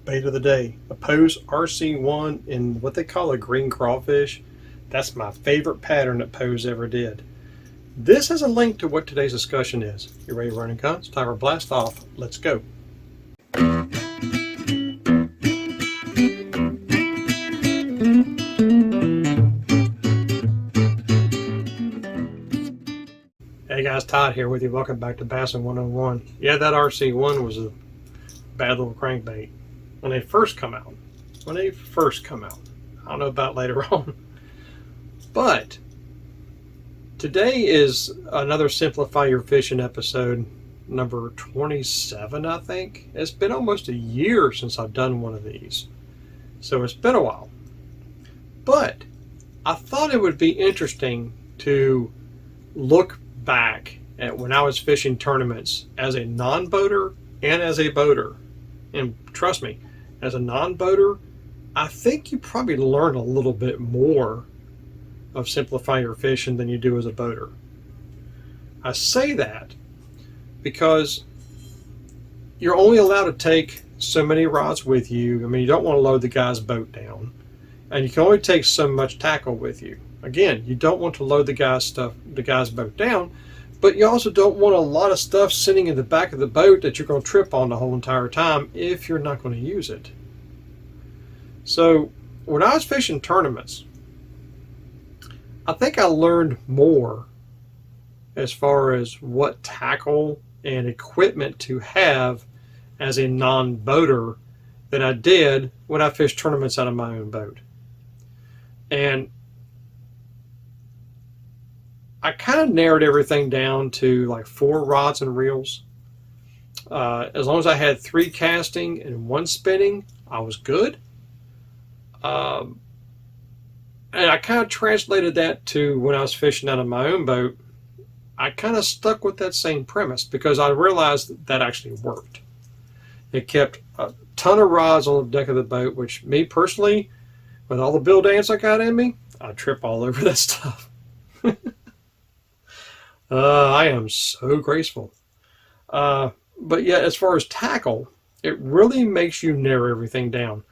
bait of the day. A Pose RC1 in what they call a green crawfish. That's my favorite pattern that Pose ever did. This is a link to what today's discussion is. You ready to run and gun? It's time for blast off. Let's go. Hey guys, Todd here with you. Welcome back to Bassin 101. Yeah, that RC1 was a bad little crankbait when they first come out. I don't know about later on. But today is another Simplify Your Fishing episode, number 27, I think. It's been almost a year since I've done one of these. So it's been a while. But I thought it would be interesting to look back at when I was fishing tournaments as a non-boater and as a boater. And trust me, as a non-boater, I think you probably learn a little bit more of Simplify Your Fishing than you do as a boater. I say that because you're only allowed to take so many rods with you. I mean, you don't want to load the guy's boat down, and you can only take so much tackle with you. Again, you don't want to load the guy's boat down, but you also don't want a lot of stuff sitting in the back of the boat that you're going to trip on the whole entire time if you're not going to use it. So when I was fishing tournaments, I think I learned more as far as what tackle and equipment to have as a non-boater than I did when I fished tournaments out of my own boat. And I kind of narrowed everything down to like 4 rods and reels. As long as I had 3 casting and 1 spinning, I was good. And I kind of translated that to when I was fishing out of my own boat. I kind of stuck with that same premise because I realized that actually worked. It kept a ton of rods on the deck of the boat, which me personally, with all the bill dance I got in me, I trip all over that stuff. I am so graceful. But yeah, as far as tackle, it really makes you narrow everything down.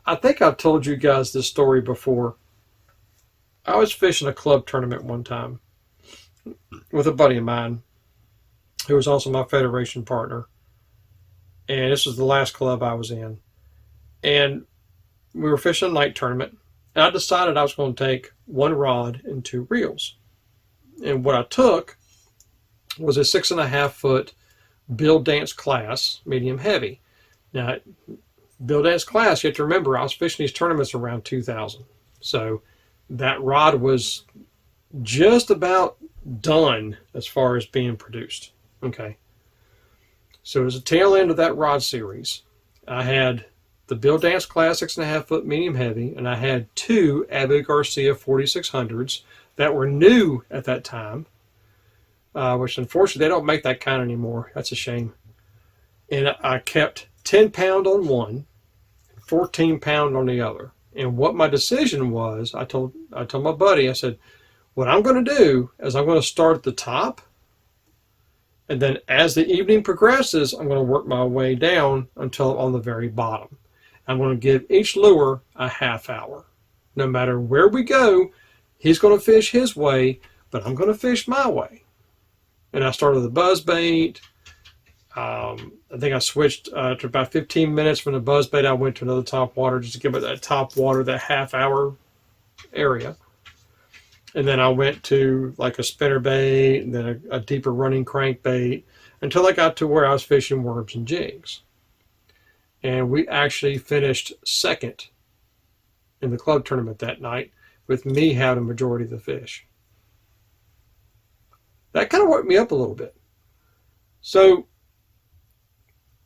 I think I've told you guys this story before. I was fishing a club tournament one time with a buddy of mine who was also my federation partner. And this was the last club I was in. And we were fishing a night tournament. And I decided I was going to take 1 rod and 2 reels. And what I took was a 6.5 foot bill dance class, medium heavy. Now, bill dance class, you have to remember, I was fishing these tournaments around 2000. So that rod was just about done as far as being produced. Okay. So it was the tail end of that rod series. I had the Bill Dance Class 6.5 foot medium heavy, and I had 2 Abu Garcia 4600s that were new at that time, which unfortunately they don't make that kind anymore. That's a shame. And I kept 10 pound on one, 14 pound on the other. And what my decision was, I told my buddy, I said, what I'm going to do is I'm going to start at the top, and then as the evening progresses, I'm going to work my way down until I'm on the very bottom. I'm going to give each lure a half hour. No matter where we go, he's going to fish his way, but I'm going to fish my way. And I started the buzzbait. I think I switched to about 15 minutes from the buzzbait. I went to another top water just to give it that top water, that half hour area. And then I went to like a spinnerbait and then a deeper running crankbait until I got to where I was fishing worms and jigs. And we actually finished second in the club tournament that night with me having a majority of the fish. That kind of worked me up a little bit. So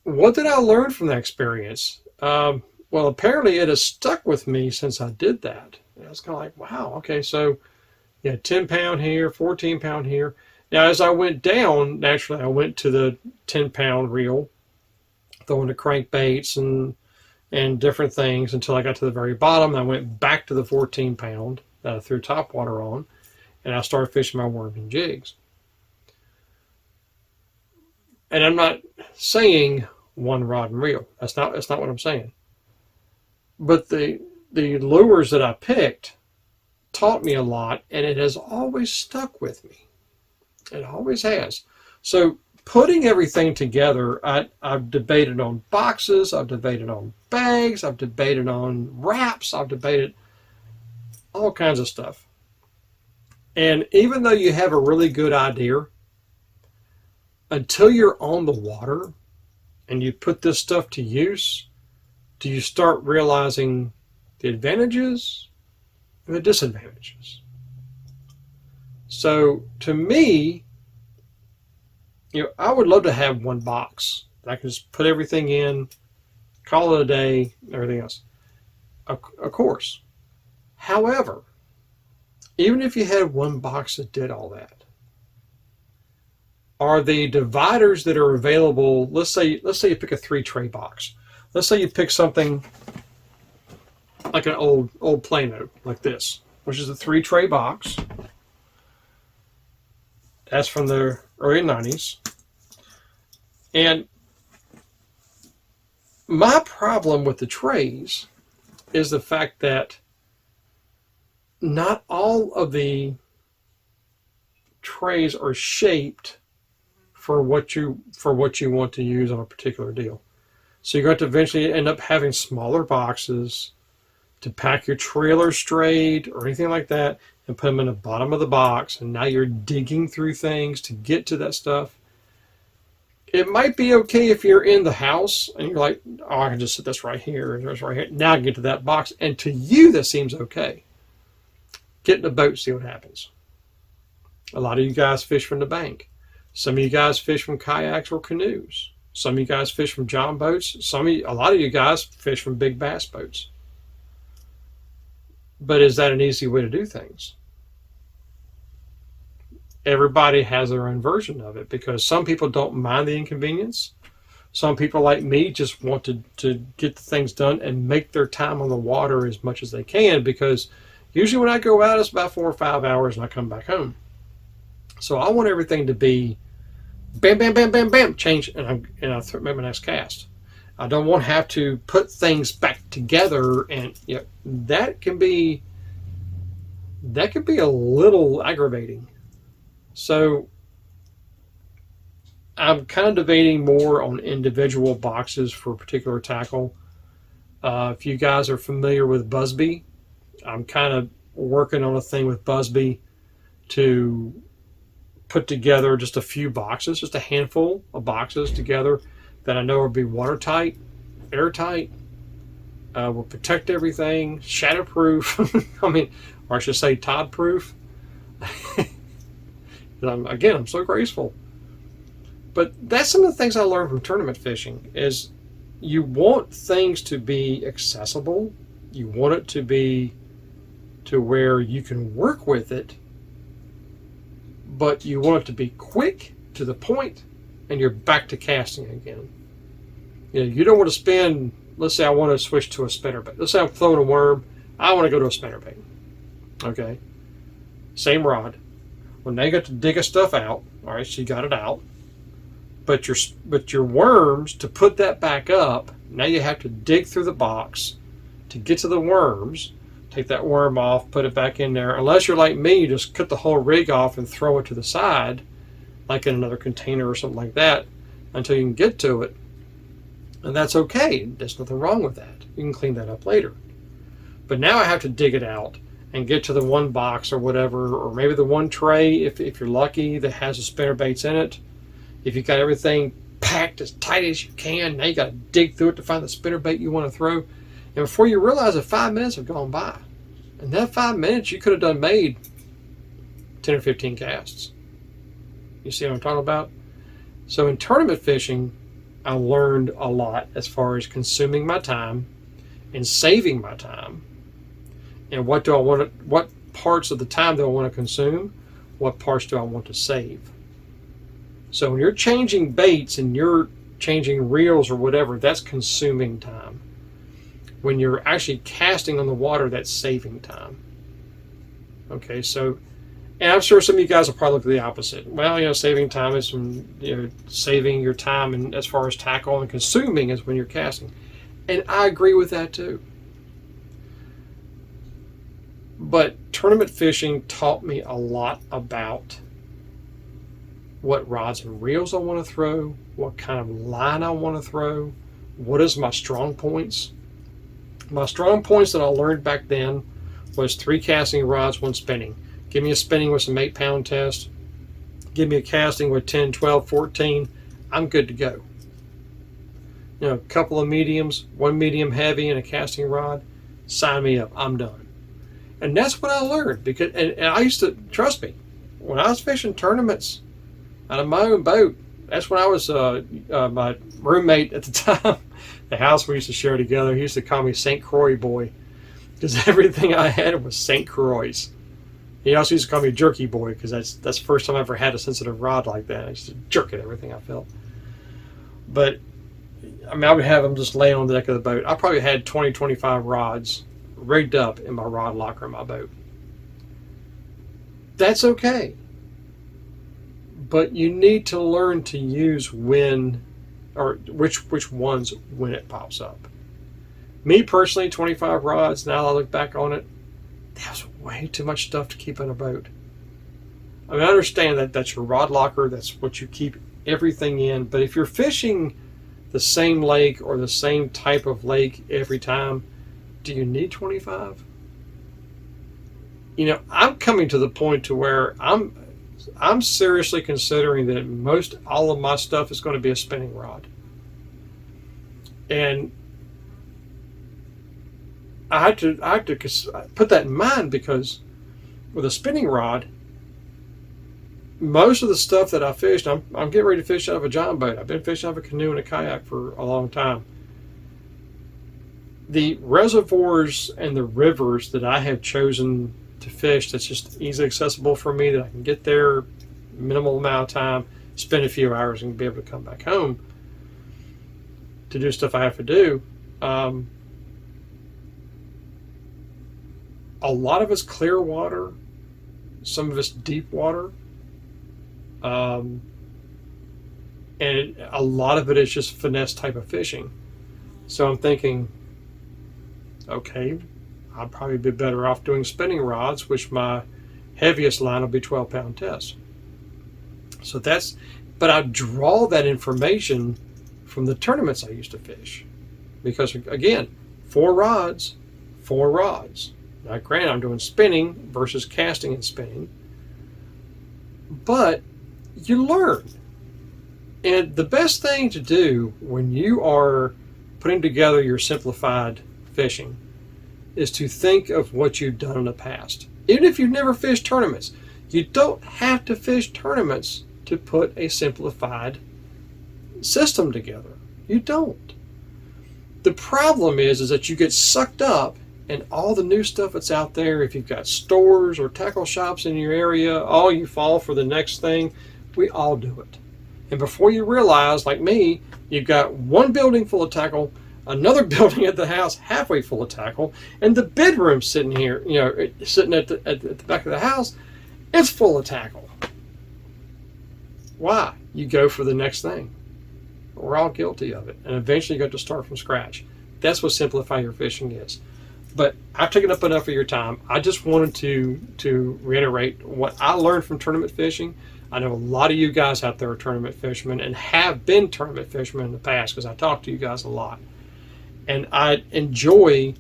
what did I learn from that experience? Well, apparently it has stuck with me since I did that. And I was kind of like, wow, okay, so yeah, 10 pound here, 14 pound here. Now, as I went down, naturally, I went to the 10 pound reel, throwing the crankbaits and different things until I got to the very bottom. I went back to the 14 pound that I threw top water on, and I started fishing my worms and jigs. And I'm not saying one rod and reel. That's not what I'm saying. But the lures that I picked taught me a lot, and it has always stuck with me. It always has. So putting everything together, I've debated on boxes, I've debated on bags, I've debated on wraps, I've debated all kinds of stuff. And even though you have a really good idea, until you're on the water and you put this stuff to use, do you start realizing the advantages and the disadvantages? So to me, I would love to have one box that I can just put everything in, call it a day, everything else. Of course. However, even if you had one box that did all that, are the dividers that are available, let's say you pick a 3-tray box. Let's say you pick something like an old Plano like this, which is a 3-tray box. That's from the early 90s. And my problem with the trays is the fact that not all of the trays are shaped for what you want to use on a particular deal. So you're going to eventually end up having smaller boxes to pack your trailer straight or anything like that and put them in the bottom of the box, and now you're digging through things to get to that stuff. It might be okay if you're in the house and you're like, oh, I can just set this right here and this right here. Now I can get to that box. And to you, that seems okay. Get in a boat, see what happens. A lot of you guys fish from the bank. Some of you guys fish from kayaks or canoes. Some of you guys fish from john boats. A lot of you guys fish from big bass boats. But is that an easy way to do things? Everybody has their own version of it, because some people don't mind the inconvenience. Some people like me just want to get the things done and make their time on the water as much as they can, because usually when I go out, it's about 4 or 5 hours and I come back home. So I want everything to be bam, bam, bam, bam, bam, change, and I make my next cast. I don't want to have to put things back together, and that can be a little aggravating. So I'm kind of debating more on individual boxes for particular tackle. If you guys are familiar with Busby, I'm kind of working on a thing with Busby to put together just a few boxes, just a handful of boxes together that I know will be watertight, airtight, will protect everything, shatterproof. Or I should say Todd-proof. I'm so graceful. But that's some of the things I learned from tournament fishing is you want things to be accessible. You want it to be to where you can work with it, but you want it to be quick, to the point, and you're back to casting again. You don't want to spend, let's say I want to switch to a spinnerbait. Let's say I'm throwing a worm, I want to go to a spinnerbait. Okay? Same rod. Well, now you got to dig stuff out. All right, so you got it out. But your worms, to put that back up, now you have to dig through the box to get to the worms, take that worm off, put it back in there. Unless you're like me, you just cut the whole rig off and throw it to the side, like in another container or something like that, until you can get to it. And that's okay. There's nothing wrong with that. You can clean that up later. But now I have to dig it out and get to the one box or whatever, or maybe the one tray, if you're lucky, that has the spinnerbaits in it. If you've got everything packed as tight as you can, now you got to dig through it to find the spinnerbait you want to throw. And before you realize it, 5 minutes have gone by. In that 5 minutes, you could have made 10 or 15 casts. You see what I'm talking about? So in tournament fishing, I learned a lot as far as consuming my time and saving my time. And what parts of the time do I want to consume? What parts do I want to save? So when you're changing baits and you're changing reels or whatever, that's consuming time. When you're actually casting on the water, that's saving time. Okay, so, and I'm sure some of you guys will probably look at the opposite. Well, saving time is from, saving your time, and as far as tackle, and consuming is when you're casting. And I agree with that too. But tournament fishing taught me a lot about what rods and reels I want to throw, what kind of line I want to throw, what is my strong points. My strong points that I learned back then was 3 casting rods, 1 spinning. Give me a spinning with some 8-pound test. Give me a casting with 10, 12, 14. I'm good to go. You know, a couple of mediums, 1 medium heavy and a casting rod. Sign me up. I'm done. And that's what I learned. Because, and I used to, trust me, when I was fishing tournaments out of my own boat, that's when I was my roommate at the time, the house we used to share together, he used to call me St. Croix boy, because everything I had was St. Croix. He also used to call me Jerky boy, because that's the first time I ever had a sensitive rod like that. I used to jerk at everything I felt. But I mean, I would have them just laying on the deck of the boat. I probably had 20, 25 rods rigged up in my rod locker in my boat. That's okay. But you need to learn to use when, or which ones when it pops up. Me personally, 25 rods, now I look back on it, that was way too much stuff to keep in a boat. I mean, I understand that that's your rod locker, that's what you keep everything in, but if you're fishing the same lake or the same type of lake every time, do you need 25? You know, I'm coming to the point to where I'm seriously considering that most all of my stuff is going to be a spinning rod. And I had to put that in mind, because with a spinning rod, most of the stuff that I fished, I'm getting ready to fish out of a john boat. I've been fishing out of a canoe and a kayak for a long time. The reservoirs and the rivers that I have chosen to fish that's just easily accessible for me, that I can get there minimal amount of time, spend a few hours, and be able to come back home to do stuff I have to do. A lot of it's clear water, some of it's deep water, and a lot of it is just finesse type of fishing. So I'm thinking, okay, I'll probably be better off doing spinning rods, which my heaviest line will be 12-pound test. So but I draw that information from the tournaments I used to fish. Because again, 4 rods. Now granted, I'm doing spinning versus casting and spinning, but you learn. And the best thing to do when you are putting together your simplified fishing is to think of what you've done in the past. Even if you've never fished tournaments, you don't have to fish tournaments to put a simplified system together. You don't. The problem is that you get sucked up in all the new stuff that's out there. If you've got stores or tackle shops in your area, you fall for the next thing. We all do it. And before you realize, like me, you've got one building full of tackle, another building at the house halfway full of tackle, and the bedroom sitting here, sitting at the back of the house, it's full of tackle. Why? You go for the next thing. We're all guilty of it. And eventually you got to start from scratch. That's what simplify your fishing is. But I've taken up enough of your time. I just wanted to reiterate what I learned from tournament fishing. I know a lot of you guys out there are tournament fishermen and have been tournament fishermen in the past, because I talk to you guys a lot. And I enjoy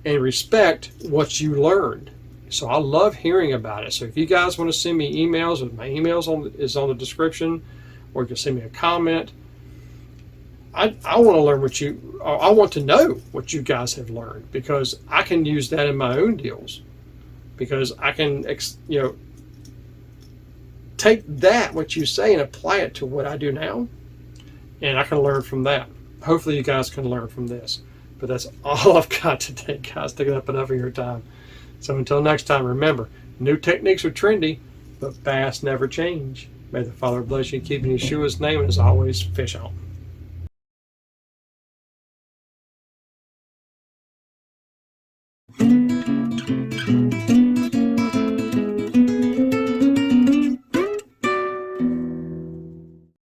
and respect what you learned. So I love hearing about it. So if you guys want to send me emails, my email is on the description, or you can send me a comment. I want to learn I want to know what you guys have learned, because I can use that in my own deals, because I can, take what you say and apply it to what I do now, and I can learn from that. Hopefully you guys can learn from this. But that's all I've got today, guys. Taking up enough of your time. So until next time, remember, new techniques are trendy, but bass never change. May the Father bless you, keep in Yeshua's name, and as always, fish on.